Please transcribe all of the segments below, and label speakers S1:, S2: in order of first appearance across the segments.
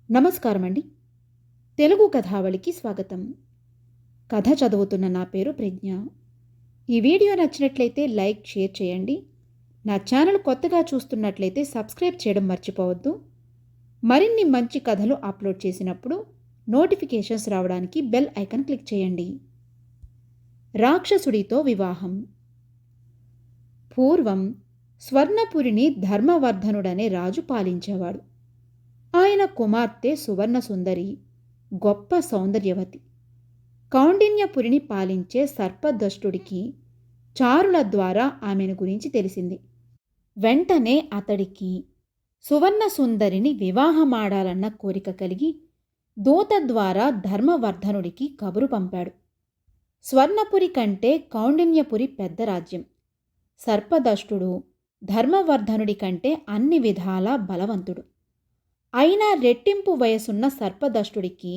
S1: నమస్కారం అండి. తెలుగు కథావళికి స్వాగతం. కథ చదువుతున్న నా పేరు ప్రజ్ఞ. ఈ వీడియో నచ్చినట్లయితే లైక్, షేర్ చేయండి. నా ఛానల్ కొత్తగా చూస్తున్నట్లయితే సబ్స్క్రైబ్ చేయడం మర్చిపోవద్దు. మరిన్ని మంచి కథలు అప్లోడ్ చేసినప్పుడు నోటిఫికేషన్స్ రావడానికి బెల్ ఐకాన్ క్లిక్ చేయండి. రాక్షసుడితో వివాహం. పూర్వం స్వర్ణపురిని ధర్మవర్ధనుడనే రాజు పాలించేవాడు. ఆయన కుమార్తె సువర్ణసుందరి, గొప్ప సౌందర్యవతి. కౌండిన్యపురిని పాలించే సర్పదష్టుడికి చారుల ద్వారా ఆమెను గురించి తెలిసింది. వెంటనే అతడికి సువర్ణసుందరిని వివాహమాడాలన్న కోరిక కలిగి దూత ద్వారా ధర్మవర్ధనుడికి కబురు పంపాడు. స్వర్ణపురి కంటే కౌండిన్యపురి పెద్ద రాజ్యం. సర్పదష్టుడు ధర్మవర్ధనుడి కంటే అన్ని విధాలా బలవంతుడు. అయినా రెట్టింపు వయసున్న సర్పదష్టుడికి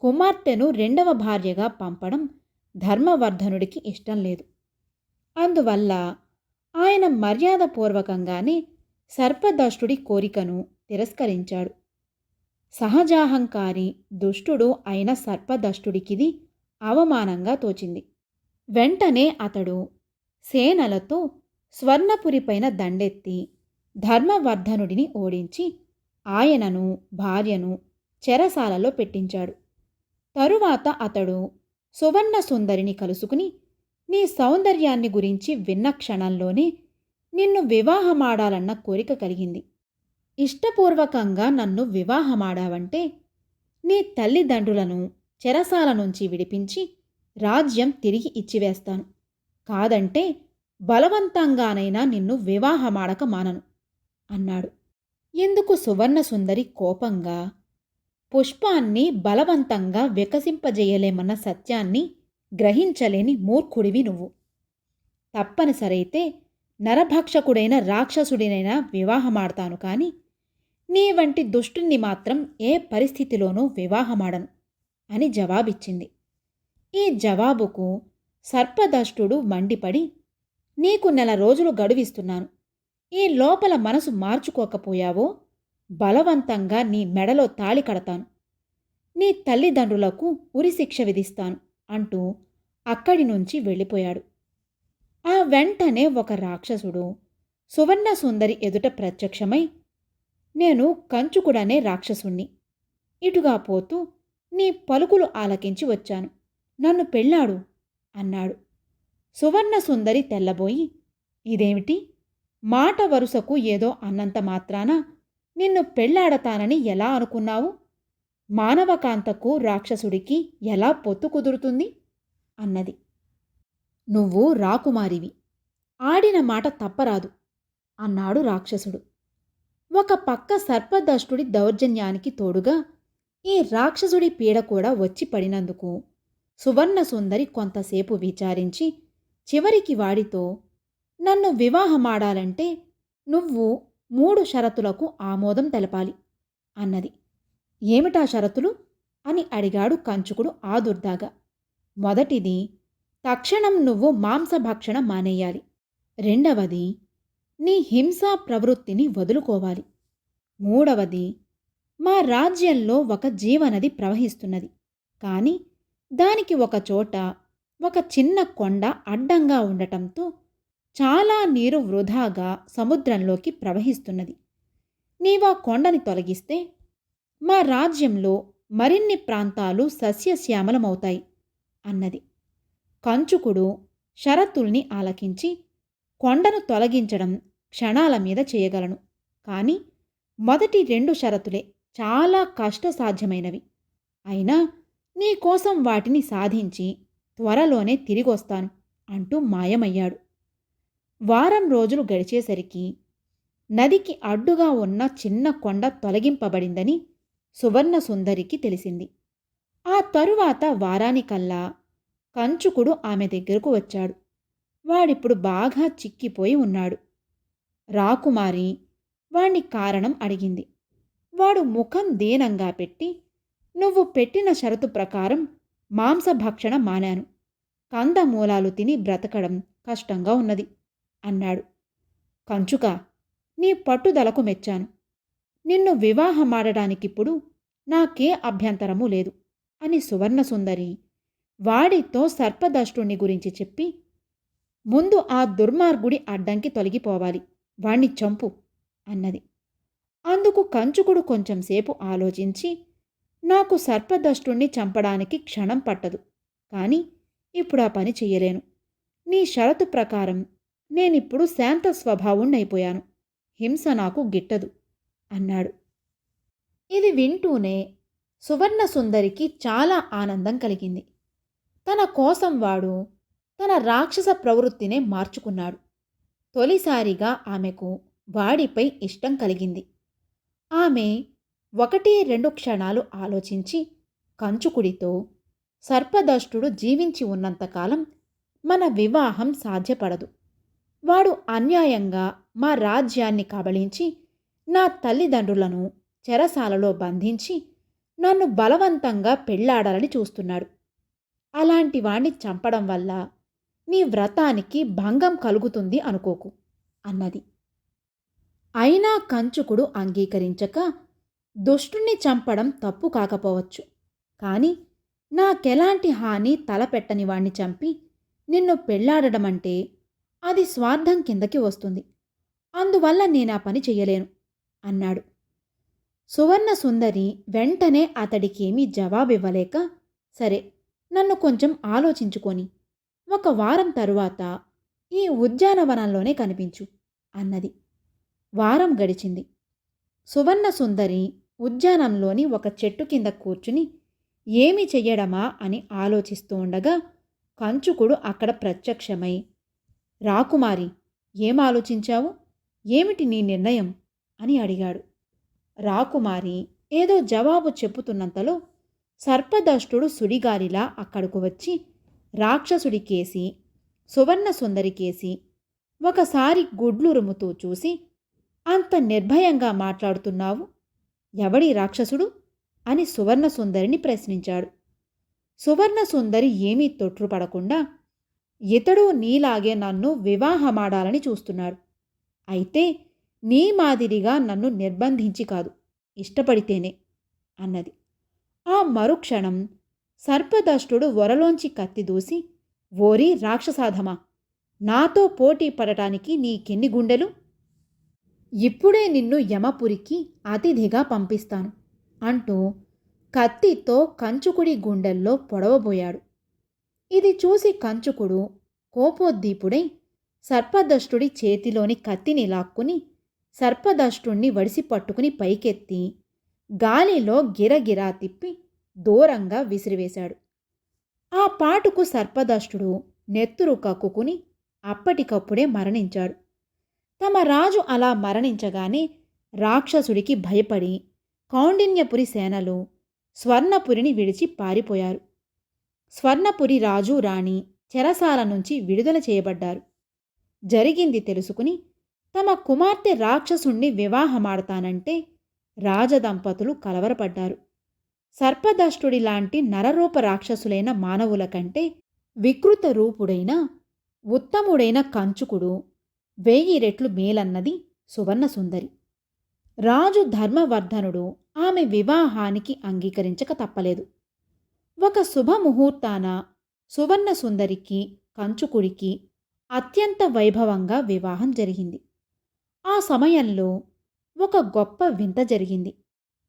S1: కుమార్తెను రెండవ భార్యగా పంపడం ధర్మవర్ధనుడికి ఇష్టం లేదు. అందువల్ల ఆయన మర్యాదపూర్వకంగానే సర్పదష్టుడి కోరికను తిరస్కరించాడు. సహజాహంకారి, దుష్టుడు అయిన సర్పదష్టుడికిది అవమానంగా తోచింది. వెంటనే అతడు సేనలతో స్వర్ణపురిపైన దండెత్తి ధర్మవర్ధనుడిని ఓడించి ఆయనను, భార్యను చెరసాలలో పెట్టించాడు. తరువాత అతడు సువర్ణసుందరిని కలుసుకుని, నీ సౌందర్యాన్ని గురించి విన్న క్షణంలోనే నిన్ను వివాహమాడాలన్న కోరిక కలిగింది. ఇష్టపూర్వకంగా నన్ను వివాహమాడావంటే నీ తల్లిదండ్రులను చెరసాల నుంచి విడిపించి రాజ్యం తిరిగి ఇచ్చివేస్తాను. కాదంటే బలవంతంగానైనా నిన్ను వివాహమాడక మానను అన్నాడు. ఎందుకు సువర్ణసుందరి కోపంగా, పుష్పాన్ని బలవంతంగా వికసింపజేయలేమన్న సత్యాన్ని గ్రహించలేని మూర్ఖుడివి నువ్వు. తప్పనిసరైతే నరభక్షకుడైన రాక్షసుడినైనా వివాహమాడతాను కాని నీ వంటి దుష్టుణ్ణి మాత్రం ఏ పరిస్థితిలోనూ వివాహమాడను అని జవాబిచ్చింది. ఈ జవాబుకు సర్పదష్టుడు మండిపడి, నీకు 1 రోజులు గడువిస్తున్నాను. ఈ లోపల మనసు మార్చుకోకపోయావో బలవంతంగా నీ మెడలో తాళి కడతాను, నీ తల్లిదండ్రులకు ఉరిశిక్ష విధిస్తాను అంటూ అక్కడి నుంచి వెళ్ళిపోయాడు. ఆ వెంటనే ఒక రాక్షసుడు సువర్ణసుందరి ఎదుట ప్రత్యక్షమై, నేను కంచుకుడనే రాక్షసుణ్ణి. ఇటుగా పోతూ నీ పలుకులు ఆలకించి వచ్చాను. నన్ను పెళ్ళాడు అన్నాడు. సువర్ణసుందరి తెల్లబోయి, ఇదేమిటి? మాట వరుసకు ఏదో అన్నంత మాత్రాన నిన్ను పెళ్ళాడతానని ఎలా అనుకున్నావు? మానవకాంతకు రాక్షసుడికి ఎలా పొత్తు కుదురుతుంది అన్నది. నువ్వు రాకుమారివి, ఆడిన మాట తప్పరాదు అన్నాడు రాక్షసుడు. ఒక పక్క సర్పదష్టుడి దౌర్జన్యానికి తోడుగా ఈ రాక్షసుడి పీడ కూడా వచ్చి పడినందుకు సువర్ణసుందరి కొంతసేపు విచారించి చివరికి వాడితో, నన్ను వివాహమాడాలంటే నువ్వు 3 షరతులకు ఆమోదం తెలపాలి అన్నది. ఏమిటా షరతులు అని అడిగాడు కంచుకుడు ఆదుర్దాగా. మొదటిది, తక్షణం నువ్వు మాంసభక్షణ మానేయాలి. రెండవది, నీ హింసా ప్రవృత్తిని వదులుకోవాలి. మూడవది, మా రాజ్యంలో ఒక జీవనది ప్రవహిస్తున్నది. కానీ దానికి ఒక చోట ఒక చిన్న కొండ అడ్డంగా ఉండటంతో చాలా నీరు వృధాగా సముద్రంలోకి ప్రవహిస్తున్నది. నీవా కొండని తొలగిస్తే మా రాజ్యంలో మరిన్ని ప్రాంతాలు సస్యశ్యామలమవుతాయి అన్నది. కంచుకుడు షరతుల్ని ఆలకించి, కొండను తొలగించడం క్షణాల మీద చేయగలను, కానీ మొదటి 2 షరతులే చాలా కష్టసాధ్యమైనవి. అయినా నీకోసం వాటిని సాధించి త్వరలోనే తిరిగొస్తాను అంటూ మాయమయ్యాడు. వారం రోజులు గడిచేసరికి నదికి అడ్డుగా ఉన్న చిన్న కొండ తొలగింపబడిందని సువర్ణసుందరికి తెలిసింది. ఆ తరువాత వారానికల్లా కంచుకుడు ఆమె దగ్గరకు వచ్చాడు. వాడిప్పుడు బాగా చిక్కిపోయి ఉన్నాడు. రాకుమారి వాణ్ణి కారణం అడిగింది. వాడు ముఖం దీనంగా పెట్టి, నువ్వు పెట్టిన షరతు ప్రకారం మాంసభక్షణ మానాను. కందమూలాలు తిని బ్రతకడం కష్టంగా ఉన్నది అన్నాడు. కంచుక, నీ పట్టుదలకు మెచ్చాను. నిన్ను వివాహమాడడానికిప్పుడు నాకే అభ్యంతరము లేదు అని సువర్ణసుందరి వాడితో సర్పదష్టుని గురించి చెప్పి, ముందు ఆ దుర్మార్గుడి అడ్డంకి తొలగిపోవాలి, వాణ్ణి చంపు అన్నది. అందుకు కంచుకుడు కొంచెంసేపు ఆలోచించి, నాకు సర్పదష్టుణ్ణి చంపడానికి క్షణం పట్టదు, కానీ ఇప్పుడు ఆ పని చెయ్యలేను. నీ షరతు ప్రకారం నేనిప్పుడు శాంత స్వభావుణ్ణైపోయాను. హింస నాకు గిట్టదు అన్నాడు. ఇది వింటూనే సువర్ణసుందరికి చాలా ఆనందం కలిగింది. తన కోసం వాడు తన రాక్షస ప్రవృత్తినే మార్చుకున్నాడు. తొలిసారిగా ఆమెకు వాడిపై ఇష్టం కలిగింది. ఆమె 1-2 క్షణాలు ఆలోచించి కంచుకుడితో, సర్పదష్టుడు జీవించి ఉన్నంతకాలం మన వివాహం సాధ్యపడదు. వాడు అన్యాయంగా మా రాజ్యాన్ని కబళించి నా తల్లిదండ్రులను చెరసాలలో బంధించి నన్ను బలవంతంగా పెళ్లాడాలని చూస్తున్నాడు. అలాంటి వాణ్ణి చంపడం వల్ల నీ వ్రతానికి భంగం కలుగుతుంది అనుకోకు అన్నది. అయినా కంచుకుడు అంగీకరించక, దుష్టుణ్ణి చంపడం తప్పు కాకపోవచ్చు, కానీ నాకెలాంటి హాని తలపెట్టని వాణ్ణి చంపి నిన్ను పెళ్లాడడమంటే అది స్వార్థం కిందకి వస్తుంది. అందువల్ల నేనా పని చెయ్యలేను అన్నాడు. సువర్ణసుందరి వెంటనే అతడికేమీ జవాబివ్వలేక, సరే, నన్ను కొంచెం ఆలోచించుకొని 1 వారం తరువాత ఈ ఉద్యానవనంలోనే కనిపించు అన్నది. వారం గడిచింది. సువర్ణసుందరి ఉద్యానంలోని ఒక చెట్టు కింద కూర్చుని ఏమి చెయ్యడమా అని ఆలోచిస్తూ ఉండగా కంచుకుడు అక్కడ ప్రత్యక్షమై, రాకుమారి, ఏం ఆలోచించావు? ఏమిటి నీ నిర్ణయం అని అడిగాడు. రాకుమారి ఏదో జవాబు చెప్పుతున్నంతలో సర్పదష్టుడు సుడిగాలిలా అక్కడకు వచ్చి రాక్షసుడికేసి, సువర్ణసుందరికేసి ఒకసారి గుడ్లురుముతూ చూసి, అంత నిర్భయంగా మాట్లాడుతున్నావు, ఎవడి రాక్షసుడు అని సువర్ణసుందరిని ప్రశ్నించాడు. సువర్ణసుందరి ఏమీ తొట్రుపడకుండా, ఇతడు నీలాగే నన్ను వివాహమాడాలని చూస్తున్నాడు. అయితే నీ మాదిరిగా నన్ను నిర్బంధించి కాదు, ఇష్టపడితేనే అన్నది. ఆ మరుక్షణం సర్పదష్టుడు వరలోంచి కత్తి దూసి, ఓరి రాక్షసాధమా, నాతో పోటీ పడటానికి నీకెన్ని గుండెలు? ఇప్పుడే నిన్ను యమపురికి అతిథిగా పంపిస్తాను అంటూ కత్తితో కంచుకుడి గుండెల్లో పొడవబోయాడు. ఇది చూసి కంచుకుడు కోపోద్దీపుడై సర్పదష్టుడి చేతిలోని కత్తిని లాక్కుని సర్పదష్టుణ్ణి వడిసి పట్టుకుని పైకెత్తి గాలిలో గిరగిరా తిప్పి దూరంగా విసిరివేశాడు. ఆ పాటుకు సర్పదష్టుడు నెత్తురు కక్కుకుని అప్పటికప్పుడే మరణించాడు. తమ రాజు అలా మరణించగానే రాక్షసుడికి భయపడి కౌండిన్యపురి సేనలు స్వర్ణపురిని విడిచి పారిపోయారు. స్వర్ణపురి రాజు రాణి చెరసాల నుంచి విడుదల చేయబడ్డారు. జరిగింది తెలుసుకుని తమ కుమార్తె రాక్షసుణ్ణి వివాహమాడతానంటే రాజదంపతులు కలవరపడ్డారు. సర్పదష్టుడి లాంటి నరరూప రాక్షసులైన మానవుల కంటే వికృత రూపుడైన ఉత్తముడైన కంచుకుడు 1000 రెట్లు మేలన్నది సువర్ణసుందరి. రాజు ధర్మవర్ధనుడు ఆమె వివాహానికి అంగీకరించక తప్పలేదు. ఒక శుభముహూర్తాన సువర్ణసుందరికి కంచుకుడికి అత్యంత వైభవంగా వివాహం జరిగింది. ఆ సమయంలో ఒక గొప్ప వింత జరిగింది.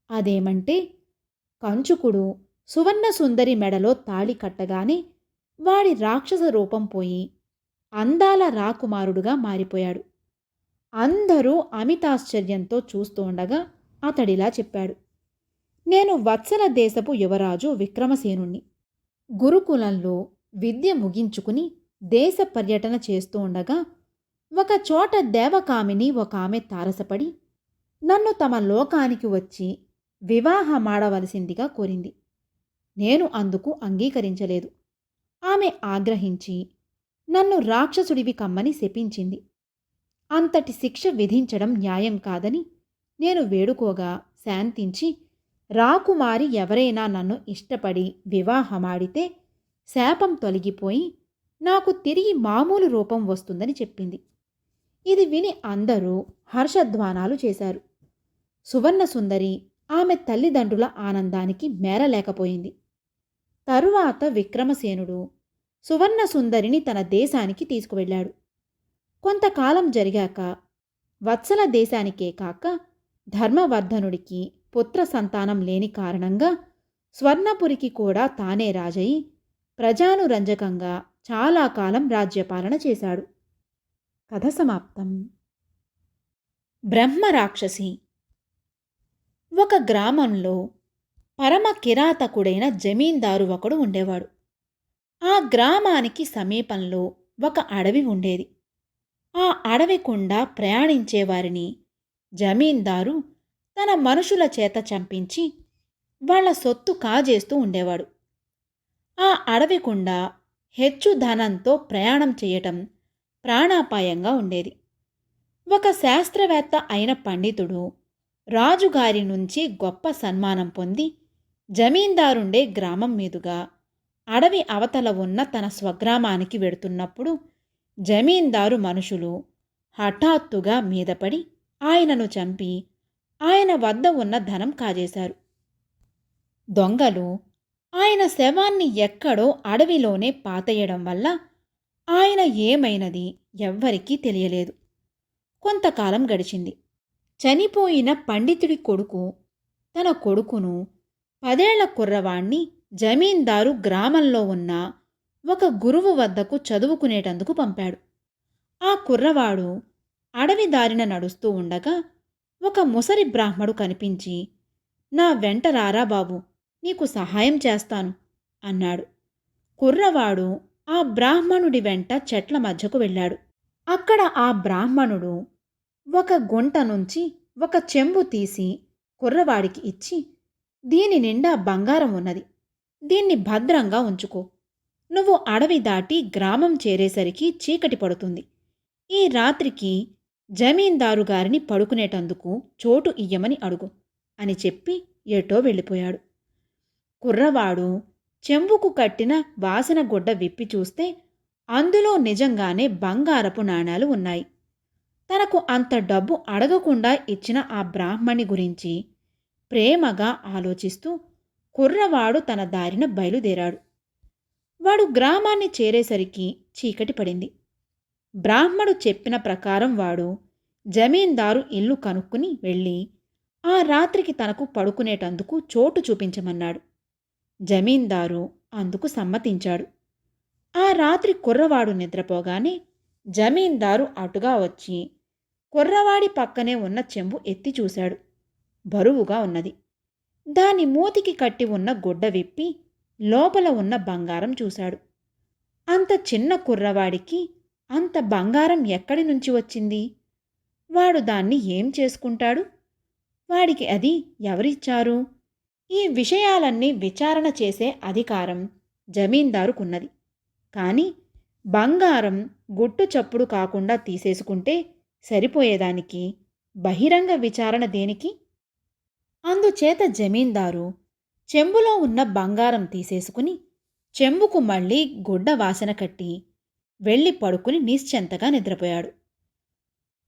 S1: అదేమంటే, కంచుకుడు సువర్ణసుందరి మెడలో తాళి కట్టగానే వాడి రాక్షస రూపం పోయి అందాల రాకుమారుడుగా మారిపోయాడు. అందరూ అమితాశ్చర్యంతో చూస్తూ ఉండగా అతడిలా చెప్పాడు. నేను వత్సల దేశపు యువరాజు విక్రమసేనుణ్ణి. గురుకులంలో విద్య ముగించుకుని దేశ పర్యటన చేస్తూ ఉండగా ఒక చోట దేవకామిని ఒక ఆమె తారసపడి నన్ను తమ లోకానికి వచ్చి వివాహమాడవలసిందిగా కోరింది. నేను అందుకు అంగీకరించలేదు. ఆమె ఆగ్రహించి నన్ను రాక్షసుడివి కమ్మని శపించింది. అంతటి శిక్ష విధించడం న్యాయం కాదని నేను వేడుకోగా శాంతించి, రాకుమారి ఎవరైనా నన్ను ఇష్టపడి వివాహమాడితే శాపం తొలగిపోయి నాకు తిరిగి మామూలు రూపం వస్తుందని చెప్పింది. ఇది విని అందరూ హర్షధ్వానాలు చేశారు. సువర్ణసుందరి ఆమె తల్లిదండ్రుల ఆనందానికి మేరలేకపోయింది. తరువాత విక్రమసేనుడు సువర్ణసుందరిని తన దేశానికి తీసుకువెళ్ళాడు. కొంతకాలం జరిగాక వత్సల దేశానికే కాక ధర్మవర్ధనుడికి పుత్ర సంతానం లేని కారణంగా స్వర్ణపురికి కూడా తానే రాజయి ప్రజానురంజకంగా చాలా కాలం రాజ్యపాలన చేశాడు. కథ సమాప్తం. బ్రహ్మరాక్షసి. ఒక గ్రామంలో పరమ కిరాతకుడైన జమీందారు ఒకడు ఉండేవాడు. ఆ గ్రామానికి సమీపంలో ఒక అడవి ఉండేది. ఆ అడవి గుండా ప్రయాణించేవారిని జమీందారు తన మనుషుల చేత చంపించి వాళ్ల సొత్తు కాజేస్తూ ఉండేవాడు. ఆ అడవి గుండా హెచ్చు ధనంతో ప్రయాణం చేయటం ప్రాణాపాయంగా ఉండేది. ఒక శాస్త్రవేత్త అయిన పండితుడు రాజుగారి నుంచి గొప్ప సన్మానం పొంది జమీందారుండే గ్రామం మీదుగా అడవి అవతల ఉన్న తన స్వగ్రామానికి వెడుతున్నప్పుడు జమీందారు మనుషులు హఠాత్తుగా మీదపడి ఆయనను చంపి ఆయన వద్ద ఉన్న ధనం కాజేశారు. దొంగలు ఆయన శవాన్ని ఎక్కడో అడవిలోనే పాతేయడం వల్ల ఆయన ఏమైనది ఎవ్వరికీ తెలియలేదు. కొంతకాలం గడిచింది. చనిపోయిన పండితుడి కొడుకు తన కొడుకును 10 ఏళ్ల కుర్రవాణ్ణి జమీందారు గ్రామంలో ఉన్న ఒక గురువు వద్దకు చదువుకునేటందుకు పంపాడు. ఆ కుర్రవాడు అడవి దారిన నడుస్తూ ఉండగా ఒక ముసలి బ్రాహ్మడు కనిపించి, "నా వెంట రారా బాబు, నీకు సహాయం చేస్తాను" అన్నాడు. కుర్రవాడు ఆ బ్రాహ్మణుడి వెంట చెట్ల మధ్యకు వెళ్ళాడు. అక్కడ ఆ బ్రాహ్మణుడు ఒక గుంట నుంచి ఒక చెంబు తీసి కుర్రవాడికి ఇచ్చి, "దీని నిండా బంగారం ఉన్నది. దీన్ని భద్రంగా ఉంచుకో. నువ్వు అడవి దాటి గ్రామం చేరేసరికి చీకటి పడుతుంది. ఈ రాత్రికి జమీందారు గారిని పడుకునేటందుకు చోటు ఇయ్యమని అడుగు" అని చెప్పి ఎటో వెళ్ళిపోయాడు. కుర్రవాడు చెంబుకు కట్టిన వాసన గుడ్డ విప్పి చూస్తే అందులో నిజంగానే బంగారపు నాణాలు ఉన్నాయి. తనకు అంత డబ్బు అడగకుండా ఇచ్చిన ఆ బ్రాహ్మణి గురించి ప్రేమగా ఆలోచిస్తూ కుర్రవాడు తన దారిన బయలుదేరాడు. వాడు గ్రామాన్ని చేరేసరికి చీకటి పడింది. బ్రాహ్మడు చెప్పిన ప్రకారం వాడు జమీందారు ఇల్లు కనుక్కుని వెళ్ళి ఆ రాత్రికి తనకు పడుకునేటందుకు చోటు చూపించమన్నాడు. జమీందారు అందుకు సమ్మతించాడు. ఆ రాత్రి కుర్రవాడు నిద్రపోగానే జమీందారు అటుగా వచ్చి కుర్రవాడి పక్కనే ఉన్న చెంబు ఎత్తి చూశాడు. బరువుగా ఉన్నది. దాని మూతికి కట్టి ఉన్న గుడ్డ విప్పి లోపల ఉన్న బంగారం చూశాడు. అంత చిన్న కుర్రవాడికి అంత బంగారం ఎక్కడి నుంచి వచ్చింది? వాడు దాన్ని ఏం చేసుకుంటాడు? వాడికి అది ఎవరిచ్చారు? ఈ విషయాలన్నీ విచారణ చేసే అధికారం జమీందారుకున్నది. కానీ బంగారం గుట్టు చప్పుడు కాకుండా తీసేసుకుంటే సరిపోయేదానికి బహిరంగ విచారణ దేనికి? అందుచేత జమీందారు చెంబులో ఉన్న బంగారం తీసేసుకుని చెంబుకు మళ్ళీ గుడ్డ వాసన కట్టి వెళ్ళి పడుకుని నిశ్చంతగా నిద్రపోయాడు.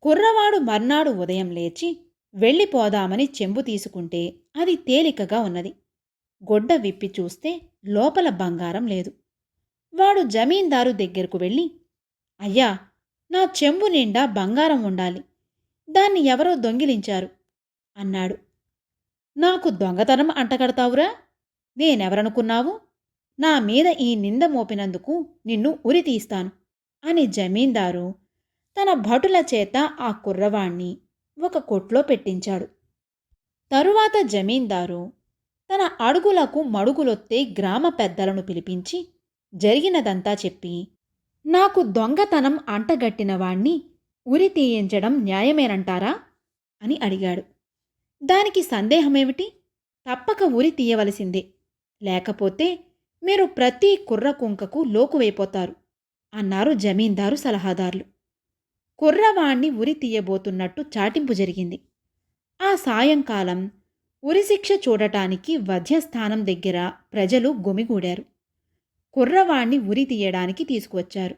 S1: కుర్రవాడు మర్నాడు ఉదయం లేచి వెళ్ళిపోదామని చెంబు తీసుకుంటే అది తేలికగా ఉన్నది. గొడ్డ విప్పి చూస్తే లోపల బంగారం లేదు. వాడు జమీందారు దగ్గరకు వెళ్ళి, "అయ్యా, నా చెంబు నిండా బంగారం ఉండాలి. దాన్ని ఎవరో దొంగిలించారు" అన్నాడు. "నాకు దొంగతనం అంటగడతావురా? నేనెవరనుకున్నావు? నా మీద ఈ నింద మోపినందుకు నిన్ను ఉరి తీస్తాను" అని జమీందారు తన భటుల చేత ఆ కుర్రవాణ్ణి ఒక కొట్లో పెట్టించాడు. తరువాత జమీందారు తన అడుగులకు మడుగులొత్తే గ్రామ పెద్దలను పిలిపించి జరిగినదంతా చెప్పి, "నాకు దొంగతనం అంటగట్టిన వాణ్ణి ఉరి తీయించడం న్యాయమేనంటారా?" అని అడిగాడు. "దానికి సందేహమేమిటి? తప్పక ఉరి తీయవలసిందే. లేకపోతే మీరు ప్రతి కుర్రకుంకకు లోకువైపోతారు" అన్నారు జమీందారు సలహాదారులు. కుర్రవాణ్ణి ఉరి తీయబోతున్నట్టు చాటింపు జరిగింది. ఆ సాయంకాలం ఉరిశిక్ష చూడటానికి వధ్యస్థానం దగ్గర ప్రజలు గుమిగూడారు. కుర్రవాణ్ణి ఉరి తీయడానికి తీసుకువచ్చారు.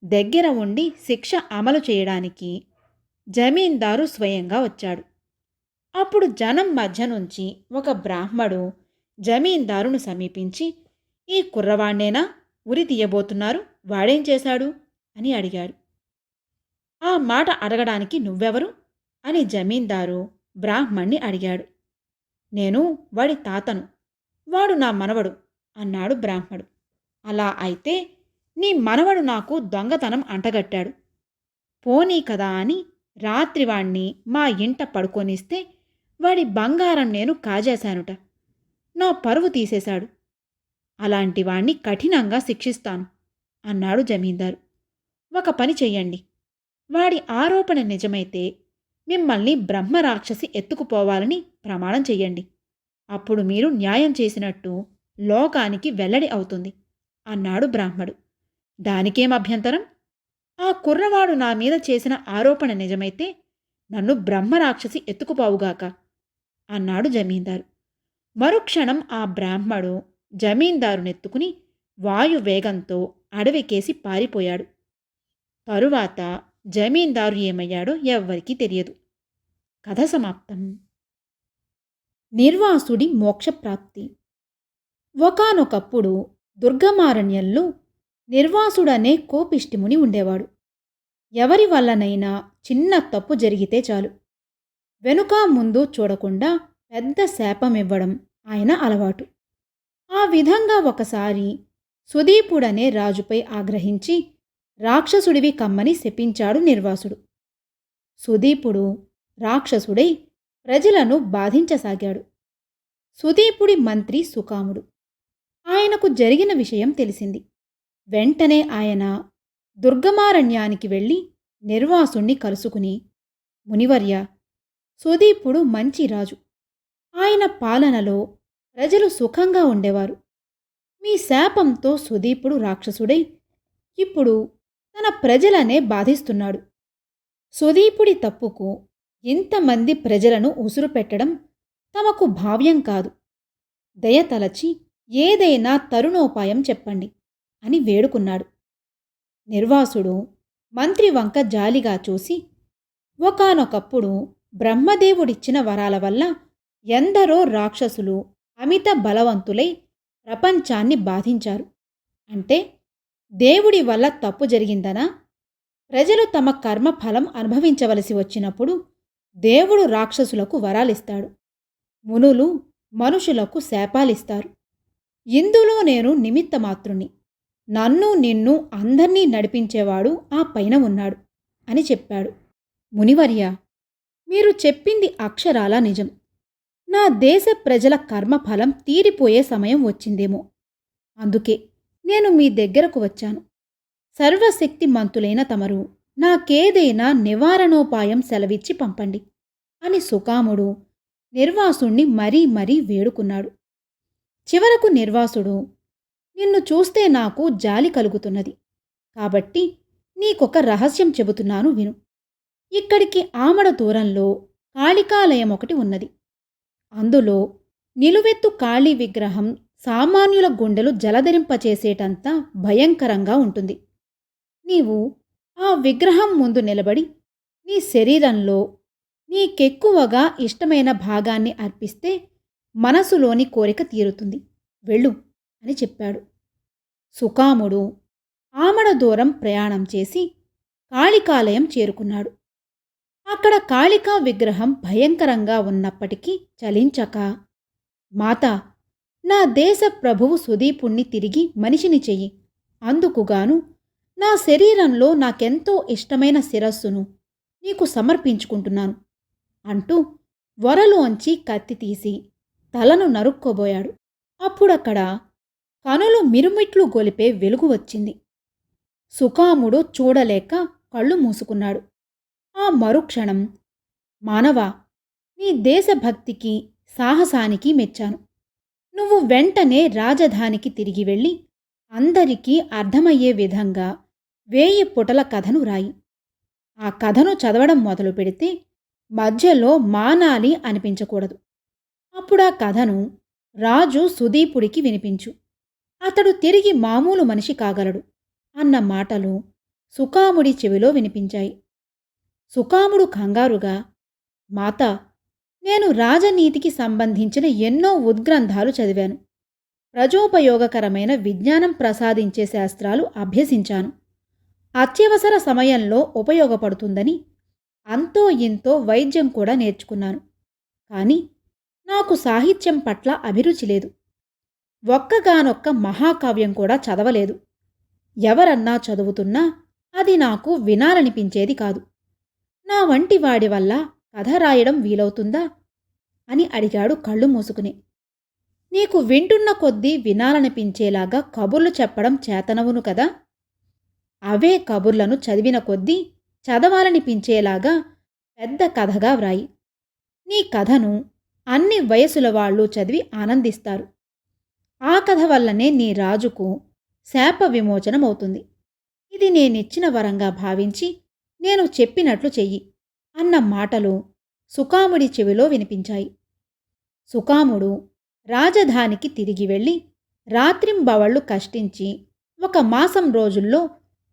S1: దగ్గర ఉండి శిక్ష అమలు చేయడానికి జమీందారు స్వయంగా వచ్చాడు. అప్పుడు జనం మధ్య నుంచి ఒక బ్రాహ్మడు జమీందారును సమీపించి, ఈ కుర్రవాణ్ణేనా ఉరి తీయబోతున్నారు, వాడేం చేశాడు అని అడిగాడు. ఆ మాట అడగడానికి నువ్వెవరు అని జమీందారు బ్రాహ్మణ్ణి అడిగాడు. నేను వాడి తాతను, వాడు నా మనవడు అన్నాడు బ్రాహ్మడు. అలా అయితే నీ మనవడు నాకు దొంగతనం అంటగట్టాడు. పోనీ కదా అని రాత్రివాణ్ణి మా ఇంట పడుకొనిస్తే వాడి బంగారం నేను కాజేశానుట. నా పరువు తీసేశాడు. అలాంటి వాణ్ణి కఠినంగా శిక్షిస్తాను అన్నాడు జమీందారు. ఒక పని చెయ్యండి, వాడి ఆరోపణ నిజమైతే మిమ్మల్ని బ్రహ్మరాక్షసి ఎత్తుకుపోవాలని ప్రమాణం చెయ్యండి. అప్పుడు మీరు న్యాయం చేసినట్టు లోకానికి వెల్లడి అవుతుంది అన్నాడు బ్రాహ్మడు. దానికేం అభ్యంతరం? ఆ కుర్రవాడు నా మీద చేసిన ఆరోపణ నిజమైతే నన్ను బ్రహ్మరాక్షసి ఎత్తుకుపోవుగాక అన్నాడు జమీందారు. మరుక్షణం ఆ బ్రాహ్మడు జమీందారునెత్తుకుని వాయువేగంతో అడవికేసి పారిపోయాడు. తరువాత జమీందారు ఏమయ్యాడో ఎవ్వరికీ తెలియదు. కథ సమాప్తం. నిర్వాసుడి మోక్షప్రాప్తి. ఒకానొకప్పుడు దుర్గమారణ్యంలో నిర్వాసుడనే కోపిష్టిముని ఉండేవాడు. ఎవరి వల్లనైనా చిన్న తప్పు జరిగితే చాలు, వెనుక ముందు చూడకుండా పెద్ద శాపమివ్వడం ఆయన అలవాటు. ఆ విధంగా ఒకసారి సుదీపుడనే రాజుపై ఆగ్రహించి రాక్షసుడివి కమ్మని శపించాడు నిర్వాసుడు. సుదీపుడు రాక్షసుడై ప్రజలను బాధించసాగాడు. సుదీపుడి మంత్రి సుకాముడు. ఆయనకు జరిగిన విషయం తెలిసింది. వెంటనే ఆయన దుర్గమారణ్యానికి వెళ్ళి నిర్వాసుణ్ణి కలుసుకుని, మునివర్య, సుదీపుడు మంచి రాజు. ఆయన పాలనలో ప్రజలు సుఖంగా ఉండేవారు. మీ శాపంతో సుదీపుడు రాక్షసుడై ఇప్పుడు తన ప్రజలనే బాధిస్తున్నాడు. సుదీపుడి తప్పుకు ఇంతమంది ప్రజలను ఉసురు పెట్టడం తమకు భావ్యం కాదు. దయతలచి ఏదైనా తరుణోపాయం చెప్పండి అని వేడుకున్నాడు. నిర్వాసుడు మంత్రి వంక జాలిగా చూసి, ఒకానొకప్పుడు బ్రహ్మదేవుడిచ్చిన వరాల వల్ల ఎందరో రాక్షసులు అమిత బలవంతులై ప్రపంచాన్ని బాధించారు. అంటే దేవుడి వల్ల తప్పు జరిగిందనా? ప్రజలు తమ కర్మ ఫలం అనుభవించవలసి వచ్చినప్పుడు దేవుడు రాక్షసులకు వరాలిస్తాడు, మునులు మనుషులకు శాపాలిస్తారు. ఇందులో నేను నిమిత్తమాత్రుణ్ణి. నన్ను నిన్ను అందర్నీ నడిపించేవాడు ఆ పైన ఉన్నాడు అని చెప్పాడు. మునివర్య, మీరు చెప్పింది అక్షరాలా నిజం. నా దేశ ప్రజల కర్మఫలం తీరిపోయే సమయం వచ్చిందేమో. అందుకే నేను మీ దగ్గరకు వచ్చాను. సర్వశక్తిమంతులైన తమరు నాకేదైనా నివారణోపాయం సెలవిచ్చి పంపండి అని సుకాముడు నిర్వాసుణ్ణి మరీ మరీ వేడుకున్నాడు. చివరకు నిర్వాసుడు, నిన్ను చూస్తే నాకు జాలి కలుగుతున్నది. కాబట్టి నీకొక రహస్యం చెబుతున్నాను విను. ఇక్కడికి ఆమడ దూరంలో కాళికాలయం ఒకటి ఉన్నది. అందులో నిలువెత్తు కాళీ విగ్రహం సామాన్యుల గుండెలు జలధరింపచేసేటంత భయంకరంగా ఉంటుంది. నీవు ఆ విగ్రహం ముందు నిలబడి నీ శరీరంలో నీకెక్కువగా ఇష్టమైన భాగాన్ని అర్పిస్తే మనసులోని కోరిక తీరుతుంది. వెళ్ళు అని చెప్పాడు. సుకాముడు ఆమడ దూరం ప్రయాణం చేసి కాళికాలయం చేరుకున్నాడు. అక్కడ కాళికా విగ్రహం భయంకరంగా ఉన్నప్పటికీ చలించక, మాతా, నా దేశ ప్రభువు సుదీపుణ్ణి తిరిగి మనిషిని చెయ్యి, అందుకుగాను నా శరీరంలో నాకెంతో ఇష్టమైన శిరస్సును నీకు సమర్పించుకుంటున్నాను అంటూ వరలోంచి కత్తి తీసి తలను నరుక్కోబోయాడు. అప్పుడక్కడ కనులు మిరుమిట్లు గొలిపే వెలుగు వచ్చింది. సుకాముడు చూడలేక కళ్ళు మూసుకున్నాడు. ఆ మరుక్షణం, మానవా, నీ దేశభక్తికి సాహసానికి మెచ్చాను. నువ్వు వెంటనే రాజధానికి తిరిగి వెళ్ళి అందరికీ అర్థమయ్యే విధంగా 1000 పుటల కథను రాయి. ఆ కథను చదవడం మొదలు పెడితే మధ్యలో మానాలి అనిపించకూడదు. అప్పుడా కథను రాజు సుదీపుడికి వినిపించు. అతడు తిరిగి మామూలు మనిషి కాగలడు అన్న మాటలు సుకాముడి చెవిలో వినిపించాయి. సుకాముడు కంగారుగా, మాతా, నేను రాజనీతికి సంబంధించిన ఎన్నో ఉద్గ్రంథాలు చదివాను. ప్రజోపయోగకరమైన విజ్ఞానం ప్రసాదించే శాస్త్రాలు అభ్యసించాను. అత్యవసర సమయంలో ఉపయోగపడుతుందని అంతో ఇంతో వైద్యం కూడా నేర్చుకున్నాను. కానీ నాకు సాహిత్యం పట్ల అభిరుచి లేదు. ఒక్కగానొక్క మహాకావ్యం కూడా చదవలేదు. ఎవరన్నా చదువుతున్నా అది నాకు వినాలనిపించేది కాదు. నా వంటి వాడి వల్ల కథ రాయడం వీలవుతుందా అని అడిగాడు కళ్ళు మూసుకుని. నీకు వింటున్న కొద్దీ వినాలనిపించేలాగా కబుర్లు చెప్పడం చేతనవును కదా. అవే కబుర్లను చదివిన కొద్దీ చదవాలనిపించేలాగా పెద్ద కథగా వ్రాయి. నీ కథను అన్ని వయసుల వాళ్ళు చదివి ఆనందిస్తారు. ఆ కథ వల్లనే నీ రాజుకు శాప విమోచనమవుతుంది. ఇది నేనిచ్చిన వరంగా భావించి నేను చెప్పినట్లు చెయ్యి అన్న మాటలు సుకాముడి చెవిలో వినిపించాయి. సుకాముడు రాజధానికి తిరిగి వెళ్ళి రాత్రింబవళ్ళు కష్టించి 1 మాసం రోజుల్లో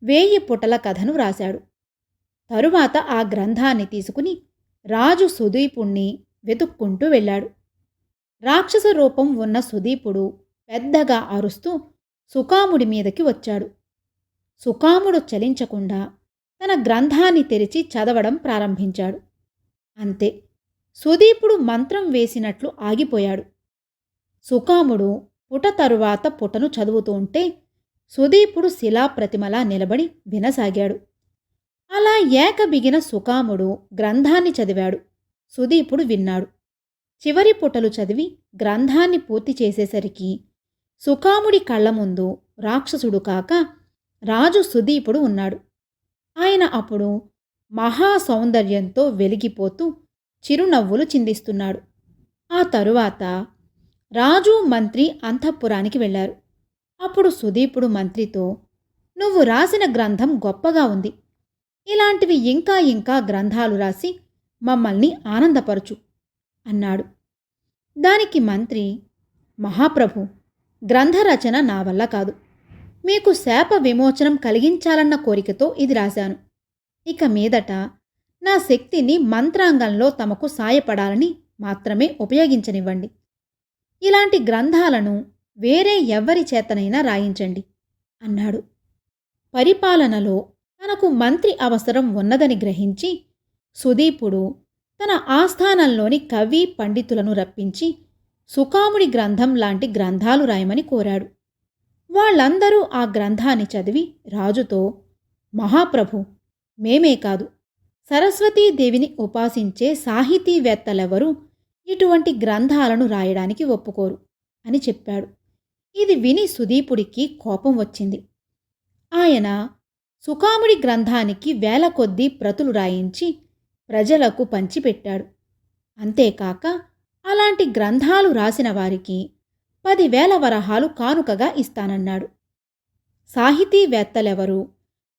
S1: 1000 పుటల కథను వ్రాశాడు. తరువాత ఆ గ్రంథాన్ని తీసుకుని రాజు సుదీపుణ్ణి వెతుక్కుంటూ వెళ్ళాడు. రాక్షస రూపం ఉన్న సుదీపుడు పెద్దగా అరుస్తూ సుకాముడి మీదకి వచ్చాడు. సుకాముడు చలించకుండా తన గ్రంథాన్ని తెరిచి చదవడం ప్రారంభించాడు. అంతే, సుదీపుడు మంత్రం వేసినట్లు ఆగిపోయాడు. సుకాముడు పుట తరువాత పుటను చదువుతుంటే సుదీపుడు శిలాప్రతిమలా నిలబడి వినసాగాడు. అలా ఏకబిగిన సుకాముడు గ్రంథాన్ని చదివాడు. సుదీపుడు విన్నాడు. చివరి పుటలు చదివి గ్రంథాన్ని పూర్తి చేసేసరికి సుకాముడి కళ్ళ ముందు రాక్షసుడు కాక రాజు సుదీపుడు ఉన్నాడు. ఆయన అప్పుడు మహాసౌందర్యంతో వెలిగిపోతూ చిరునవ్వులు చిందిస్తున్నాడు. ఆ తరువాత రాజు మంత్రి అంతఃపురానికి వెళ్లారు. అప్పుడు సుదీపుడు మంత్రితో, నువ్వు రాసిన గ్రంథం గొప్పగా ఉంది. ఇలాంటివి ఇంకా ఇంకా గ్రంథాలు రాసి మమ్మల్ని ఆనందపరచు అన్నాడు. దానికి మంత్రి, మహాప్రభు, గ్రంథరచన నా వల్ల కాదు. మీకు శాప విమోచనం కలిగించాలన్న కోరికతో ఇది రాశాను. ఇక మీదట నా శక్తిని మంత్రాంగంలో తమకు సాయపడాలని మాత్రమే ఉపయోగించనివ్వండి. ఇలాంటి గ్రంథాలను వేరే ఎవ్వరి చేతనైనా రాయించండి అన్నాడు. పరిపాలనలో తనకు మంత్రి అవసరం ఉన్నదని గ్రహించి సుదీపుడు తన ఆస్థానంలోని కవి పండితులను రప్పించి సుకాముడి గ్రంథం లాంటి గ్రంథాలు రాయమని కోరాడు. వాళ్ళందరూ ఆ గ్రంథాన్ని చదివి రాజుతో, మహాప్రభు, మేమే కాదు, సరస్వతీదేవిని ఉపాసించే సాహితీవేత్తలెవరూ ఇటువంటి గ్రంథాలను రాయడానికి ఒప్పుకోరు అని చెప్పాడు. ఇది విని సుదీపుడికి కోపం వచ్చింది. ఆయన సుకాముడి గ్రంథానికి 1000 కొద్దీ ప్రతులు రాయించి ప్రజలకు పంచిపెట్టాడు. అంతేకాక అలాంటి గ్రంథాలు రాసిన వారికి 10,000 వరహాలు కానుకగా ఇస్తానన్నాడు. సాహితీవేత్తలెవరూ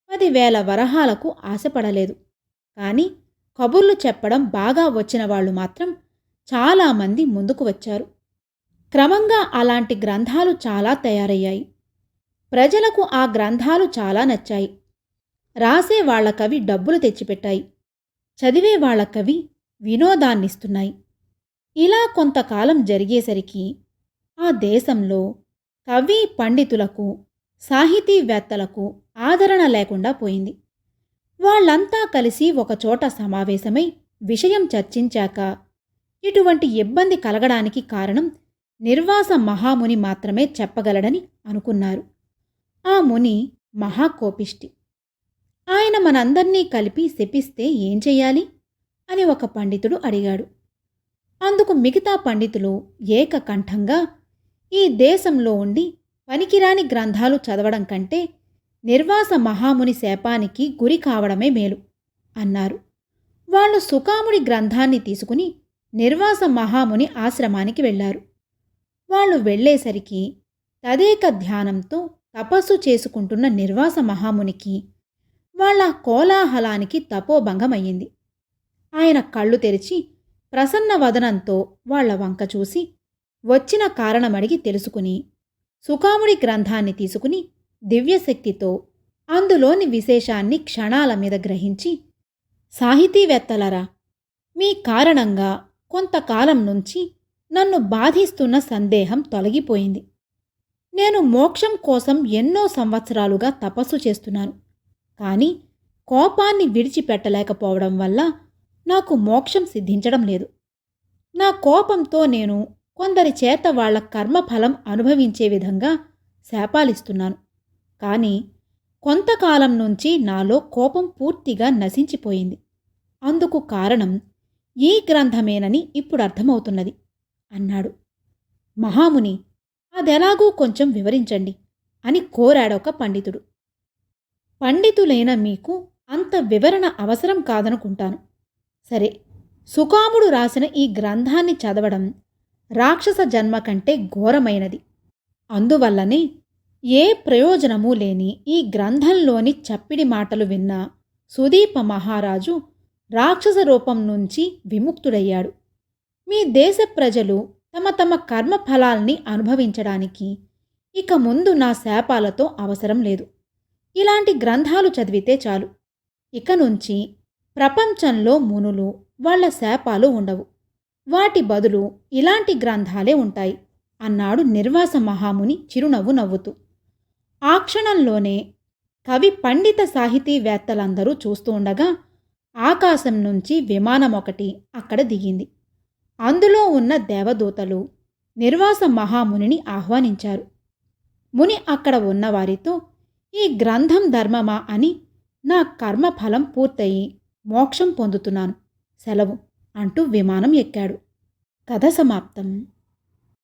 S1: 10,000 వరహాలకు ఆశపడలేదు. కానీ కబుర్లు చెప్పడం బాగా వచ్చిన వాళ్ళు మాత్రం చాలామంది ముందుకు వచ్చారు. క్రమంగా అలాంటి గ్రంథాలు చాలా తయారయ్యాయి. ప్రజలకు ఆ గ్రంథాలు చాలా నచ్చాయి. రాసే వాళ్లకవి డబ్బులు తెచ్చిపెట్టాయి. చదివే వాళ్లకవి వినోదాన్నిస్తున్నాయి. ఇలా కొంతకాలం జరిగేసరికి ఆ దేశంలో కవి పండితులకు, సాహితీవేత్తలకు ఆదరణ లేకుండా పోయింది. వాళ్ళంతా కలిసి ఒకచోట సమావేశమై విషయం చర్చించాక ఇటువంటి ఇబ్బంది కలగడానికి కారణం నిర్వాస మహాముని మాత్రమే చెప్పగలడని అనుకున్నారు. ఆ ముని మహాకోపిష్టి. ఆయన మనందర్నీ కలిపి శపిస్తే ఏం చెయ్యాలి అని ఒక పండితుడు అడిగాడు. అందుకు మిగతా పండితులు ఏకకంఠంగా, ఈ దేశంలో ఉండి పనికిరాని గ్రంథాలు చదవడం కంటే నిర్వాస మహాముని శాపానికి గురి కావడమే మేలు అన్నారు. వాళ్ళు సుకాముడి గ్రంథాన్ని తీసుకుని నిర్వాస మహాముని ఆశ్రమానికి వెళ్లారు. వాళ్ళు వెళ్లేసరికి తదేక ధ్యానంతో తపస్సు చేసుకుంటున్న నిర్వాస మహామునికి వాళ్ళ కోలాహలానికి తపోభంగమయ్యింది. ఆయన కళ్ళు తెరిచి ప్రసన్న వదనంతో వాళ్ల వంక చూసి వచ్చిన కారణమడిగి తెలుసుకుని సుకాముడి గ్రంథాన్ని తీసుకుని దివ్యశక్తితో అందులోని విశేషాన్ని క్షణాల మీద గ్రహించి, సాహితీవేత్తలరా, మీ కారణంగా కొంతకాలం నుంచి నన్ను బాధిస్తున్న సందేహం తొలగిపోయింది. నేను మోక్షం కోసం ఎన్నో సంవత్సరాలుగా తపస్సు చేస్తున్నాను. కానీ కోపాన్ని విడిచిపెట్టలేకపోవడం వల్ల నాకు మోక్షం సిద్ధించడం లేదు. నా కోపంతో నేను కొందరి చేత వాళ్ల కర్మఫలం అనుభవించే విధంగా శాపాలిస్తున్నాను. కానీ కొంతకాలం నుంచి నాలో కోపం పూర్తిగా నశించిపోయింది. అందుకు కారణం ఈ గ్రంథమేనని ఇప్పుడు అర్థమవుతున్నది అన్నాడు. మహాముని, అదెలాగూ కొంచెం వివరించండి అని కోరాడొక పండితుడు. పండితులైన మీకు అంత వివరణ అవసరం కాదనుకుంటాను. సరే, సుకాముడు రాసిన ఈ గ్రంథాన్ని చదవడం రాక్షస జన్మ కంటే ఘోరమైనది. అందువల్లనే ఏ ప్రయోజనమూ లేని ఈ గ్రంథంలోని చప్పిడి మాటలు విన్న సుదీప మహారాజు రాక్షస రూపం నుంచి విముక్తుడయ్యాడు. మీ దేశ ప్రజలు తమ తమ కర్మఫలాల్ని అనుభవించడానికి ఇక ముందు నా శాపాలతో అవసరం లేదు. ఇలాంటి గ్రంథాలు చదివితే చాలు. ఇక నుంచి ప్రపంచంలో మునులు వాళ్ల శాపాలు ఉండవు. వాటి బదులు ఇలాంటి గ్రంథాలే ఉంటాయి అన్నాడు నిర్వాస మహాముని చిరునవ్వు నవ్వుతూ. ఆ క్షణంలోనే కవి పండిత సాహితీవేత్తలందరూ చూస్తూ ఉండగా ఆకాశం నుంచి విమానమొకటి అక్కడ దిగింది. అందులో ఉన్న దేవదూతలు నిర్వాస మహామునిని ఆహ్వానించారు. ముని అక్కడ ఉన్నవారితో, ఈ గ్రంథం ధర్మమా అని నా కర్మఫలం పూర్తయి మోక్షం పొందుతున్నాను, సెలవు అంటూ విమానం ఎక్కాడు. కథ సమాప్తం.